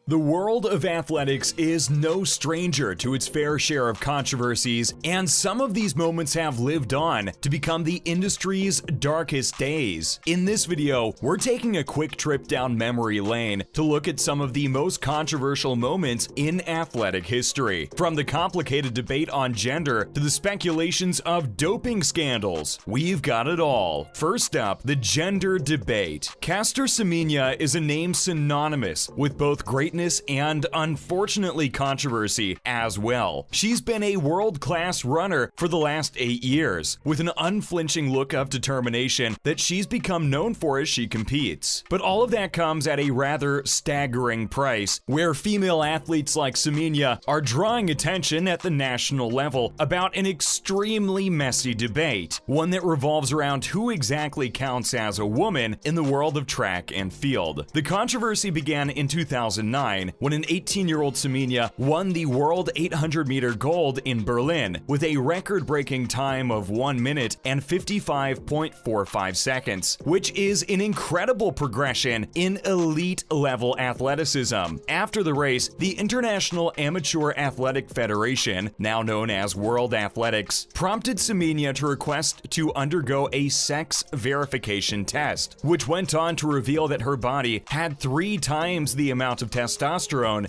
The world of athletics is no stranger to its fair share of controversies, and some of these moments have lived on to become the industry's darkest days. In this video, we're taking a quick trip down memory lane to look at some of the most controversial moments in athletic history. From the complicated debate on gender to the speculations of doping scandals, we've got it all. First up, the gender debate. Caster Semenya is a name synonymous with both greatness and unfortunately controversy as well. She's been a world-class runner for the last 8 years, with an unflinching look of determination that she's become known for as she competes. But all of that comes at a rather staggering price, where female athletes like Semenya are drawing attention at the national level about an extremely messy debate, one that revolves around who exactly counts as a woman in the world of track and field. The controversy began in 2009 when an 18-year-old Semenya won the World 800-meter gold in Berlin with a record-breaking time of 1 minute and 55.45 seconds, which is an incredible progression in elite-level athleticism. After the race, the International Amateur Athletic Federation, now known as World Athletics, prompted Semenya to request to undergo a sex verification test, which went on to reveal that her body had 3 times the amount of testosterone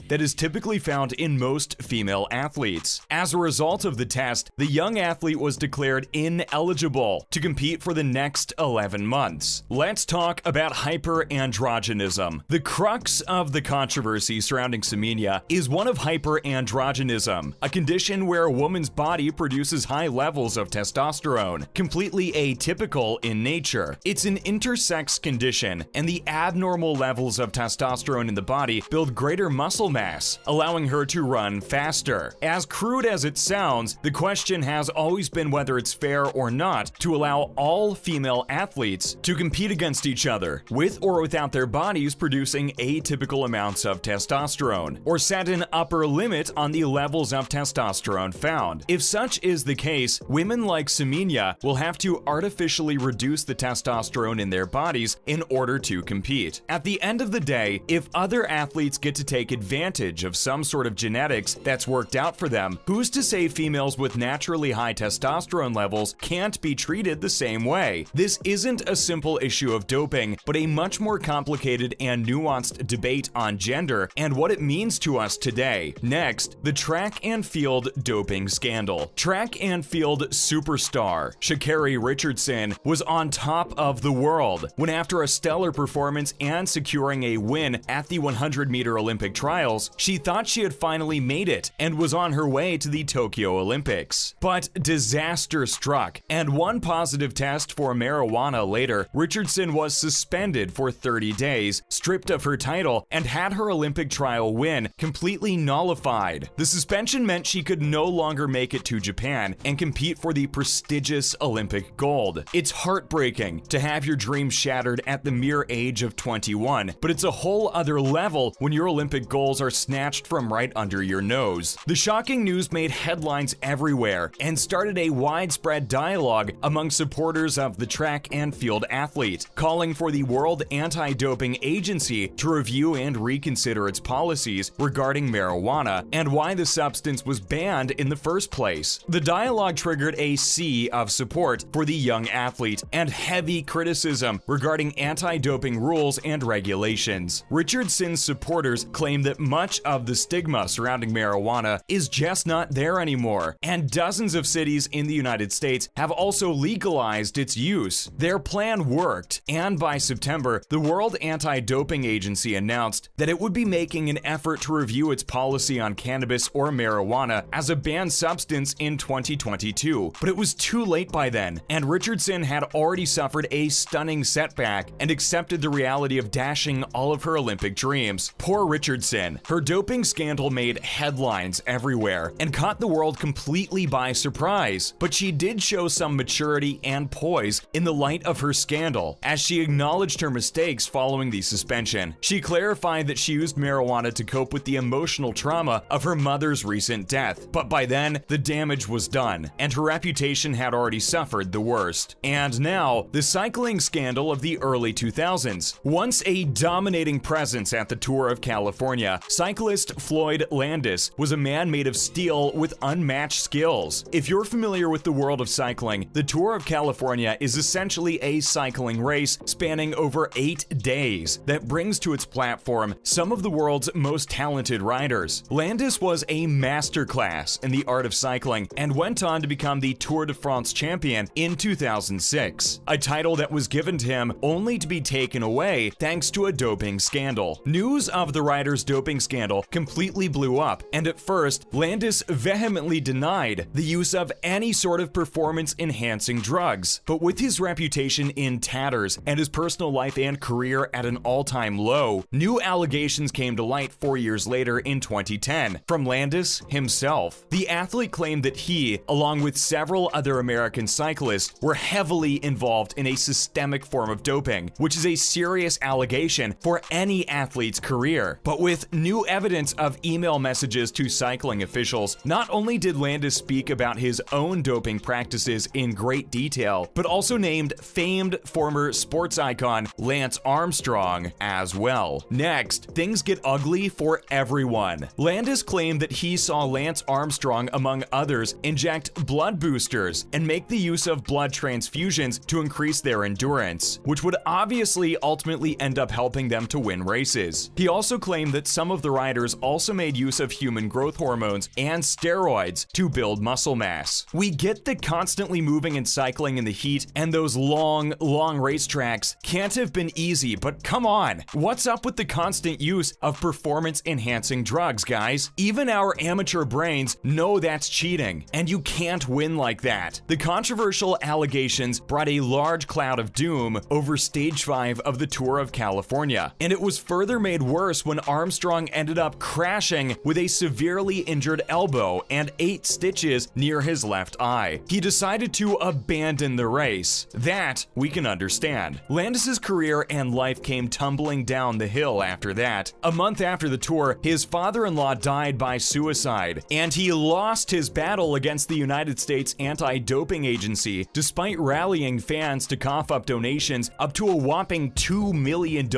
that is typically found in most female athletes. As a result of the test, the young athlete was declared ineligible to compete for the next 11 months. Let's talk about hyperandrogenism. The crux of the controversy surrounding Semenya is one of hyperandrogenism, a condition where a woman's body produces high levels of testosterone, completely atypical in nature. It's an intersex condition, and the abnormal levels of testosterone in the body build greater muscle mass, allowing her to run faster. As crude as it sounds, the question has always been whether it's fair or not to allow all female athletes to compete against each other, with or without their bodies producing atypical amounts of testosterone, or set an upper limit on the levels of testosterone found. If such is the case, women like Semenya will have to artificially reduce the testosterone in their bodies in order to compete. At the end of the day, if other athletes get to take advantage of some sort of genetics that's worked out for them, who's to say females with naturally high testosterone levels can't be treated the same way? This isn't a simple issue of doping, but a much more complicated and nuanced debate on gender and what it means to us today. Next, the track and field doping scandal. Track and field superstar Sha'Carri Richardson was on top of the world when, after a stellar performance and securing a win at the 100-meter Olympic trials, she thought she had finally made it and was on her way to the Tokyo Olympics. But disaster struck, and one positive test for marijuana later, Richardson was suspended for 30 days, stripped of her title, and had her Olympic trial win completely nullified. The suspension meant she could no longer make it to Japan and compete for the prestigious Olympic gold. It's heartbreaking to have your dreams shattered at the mere age of 21, but it's a whole other level when your Olympic goals are snatched from right under your nose. The shocking news made headlines everywhere and started a widespread dialogue among supporters of the track and field athlete, calling for the World Anti-Doping Agency to review and reconsider its policies regarding marijuana and why the substance was banned in the first place. The dialogue triggered a sea of support for the young athlete and heavy criticism regarding anti-doping rules and regulations. Richardson's supporters claim that much of the stigma surrounding marijuana is just not there anymore, and dozens of cities in the United States have also legalized its use. Their plan worked, and by September, the World Anti-Doping Agency announced that it would be making an effort to review its policy on cannabis or marijuana as a banned substance in 2022. But it was too late by then, and Richardson had already suffered a stunning setback and accepted the reality of dashing all of her Olympic dreams. Poor Richardson. Her doping scandal made headlines everywhere and caught the world completely by surprise, but she did show some maturity and poise in the light of her scandal, as she acknowledged her mistakes following the suspension. She clarified that she used marijuana to cope with the emotional trauma of her mother's recent death, but by then, the damage was done, and her reputation had already suffered the worst. And now, the cycling scandal of the early 2000s. Once a dominating presence at the Tour of California, cyclist Floyd Landis was a man made of steel with unmatched skills. If you're familiar with the world of cycling, the Tour of California is essentially a cycling race spanning over 8 days that brings to its platform some of the world's most talented riders. Landis was a masterclass in the art of cycling and went on to become the Tour de France champion in 2006, a title that was given to him only to be taken away thanks to a doping scandal. News of the rider's doping scandal completely blew up, and at first, Landis vehemently denied the use of any sort of performance-enhancing drugs. But with his reputation in tatters and his personal life and career at an all-time low, new allegations came to light 4 years later in 2010 from Landis himself. The athlete claimed that he, along with several other American cyclists, were heavily involved in a systemic form of doping, which is a serious allegation for any athlete's career. But with new evidence of email messages to cycling officials, not only did Landis speak about his own doping practices in great detail, but also named famed former sports icon Lance Armstrong as well. Next, things get ugly for everyone. Landis claimed that he saw Lance Armstrong, among others, inject blood boosters and make the use of blood transfusions to increase their endurance, which would obviously ultimately end up helping them to win races. He also claimed that some of the riders also made use of human growth hormones and steroids to build muscle mass. We get that constantly moving and cycling in the heat and those long racetracks can't have been easy, but come on, what's up with the constant use of performance-enhancing drugs, guys? Even our amateur brains know that's cheating, and you can't win like that. The controversial allegations brought a large cloud of doom over Stage 5 of the Tour of California, and it was further made worse when Armstrong ended up crashing with a severely injured elbow and 8 stitches near his left eye. He decided to abandon the race. That we can understand. Landis's career and life came tumbling down the hill after that. A month after the tour, his father-in-law died by suicide, and he lost his battle against the United States Anti-Doping Agency despite rallying fans to cough up donations up to a whopping $2 million.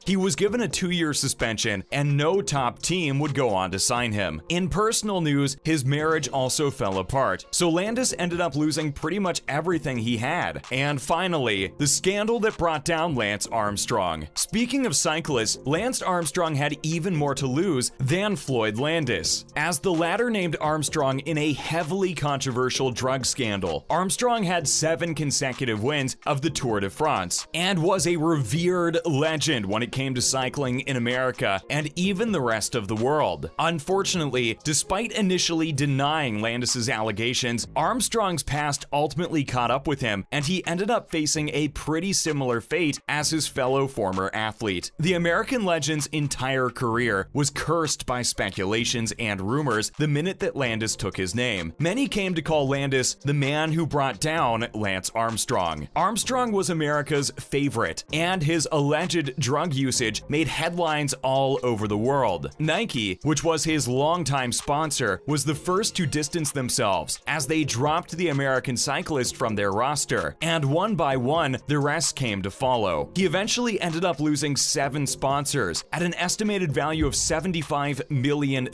He was given a 2-year suspension, and no top team would go on to sign him. In personal news, his marriage also fell apart, so Landis ended up losing pretty much everything he had. And finally, the scandal that brought down Lance Armstrong. Speaking of cyclists, Lance Armstrong had even more to lose than Floyd Landis, as the latter named Armstrong in a heavily controversial drug scandal. Armstrong had 7 consecutive wins of the Tour de France and was a revered legend when it came to cycling in America and even the rest of the world. Unfortunately, despite initially denying Landis's allegations, Armstrong's past ultimately caught up with him, and he ended up facing a pretty similar fate as his fellow former athlete. The American legend's entire career was cursed by speculations and rumors the minute that Landis took his name. Many came to call Landis the man who brought down Lance Armstrong. Armstrong was America's favorite, and his alleged drug usage made headlines all over the world. Nike, which was his longtime sponsor, was the first to distance themselves as they dropped the American cyclist from their roster, and one by one, the rest came to follow. He eventually ended up losing 7 sponsors at an estimated value of $75 million.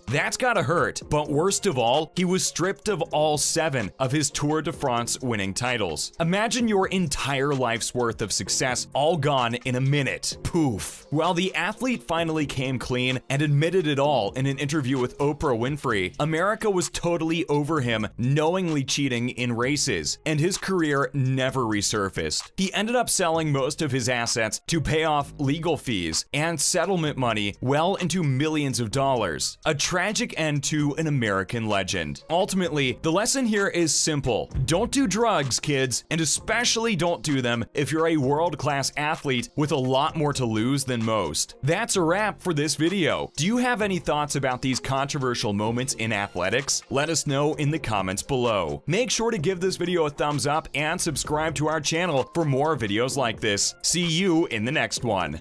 That's gotta hurt, but worst of all, he was stripped of all 7 of his Tour de France winning titles. Imagine your entire life's worth of success all gone in a minute. Poof. While the athlete finally came clean and admitted it all in an interview with Oprah Winfrey, America was totally over him knowingly cheating in races, and his career never resurfaced. He ended up selling most of his assets to pay off legal fees and settlement money well into millions of dollars. A tragic end to an American legend. Ultimately, the lesson here is simple. Don't do drugs, kids, and especially don't do them if you're a world-class athlete with a lot more to lose than most. That's a wrap for this video. Do you have any thoughts about these controversial moments in athletics? Let us know in the comments below. Make sure to give this video a thumbs up and subscribe to our channel for more videos like this. See you in the next one.